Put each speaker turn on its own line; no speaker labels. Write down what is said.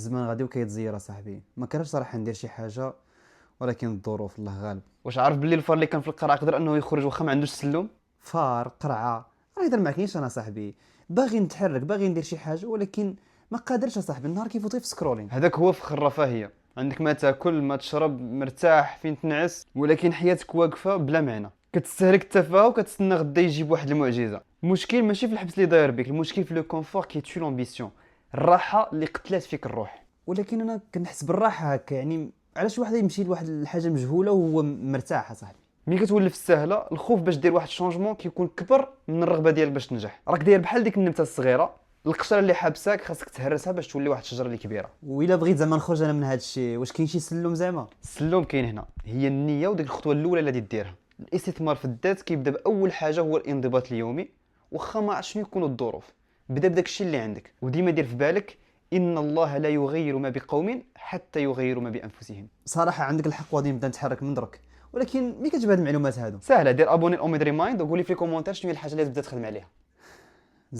الزمان غادي وكيتزير اصاحبي، ما كرهتش صراحه ندير شي حاجه، ولكن الظروف الله غالب.
واش عارف باللي الفار اللي كان في القرعه يقدر انه يخرج واخا ما عندوش السلوم؟
فار قرعه راه يهضر معاك نيش انا صاحبي، باغي نتحرك باغي ندير شي حاجه ولكن ما قادرش اصاحبي، النهار كيفوت غير في سكرولين.
هذاك هو فخر الرفاهيه، عندك ما تاكل ما تشرب مرتاح فين تنعس، ولكن حياتك واقفه بلا معنى، كتستهلك التفاهه وكتسنى غدا يجيب واحد المعجزه. المشكل ماشي في الحبس اللي داير بك، المشكل في لو كونفور كي تو لومبيسيون، الراحه اللي قتلات فيك الروح.
ولكن انا كنحس بالراحه هكا، يعني علاش واحد يمشي لواحد الحاجه مجهوله وهو مرتاح اصاحبي؟
ملي كتولف السهله الخوف باش دير واحد الشونجمون كيكون كبر من الرغبه ديالك باش تنجح. راك داير بحال ديك النبته الصغيره، القشره اللي حابساك خاصك تهرسها باش تولي واحد الشجره اللي كبيره.
وإلا بغيت زعما نخرج انا من هذا الشيء، واش كاين شي سلم زعما؟
السلوم كاين هنا، هي النيه وديك الخطوه الاولى اللي غادي ديرها. الاستثمار في الذات كيبدا باول حاجه هو الانضباط اليومي، واخا ما عرفتش شنو يكونوا الظروف، بدا بداك الشيء اللي عندك، وديما دير في بالك ان الله لا يغير ما بقوم حتى يغيروا ما بانفسهم.
صراحه عندك الحق، وغادي نبدا نتحرك من درك، ولكن ملي كتجيب هاد المعلومات هادو؟
سهله، دير ابوني لاوميد ريمايند وقول لي في الكومونتير شنو هي الحاجه اللي تبدا تخدم عليها.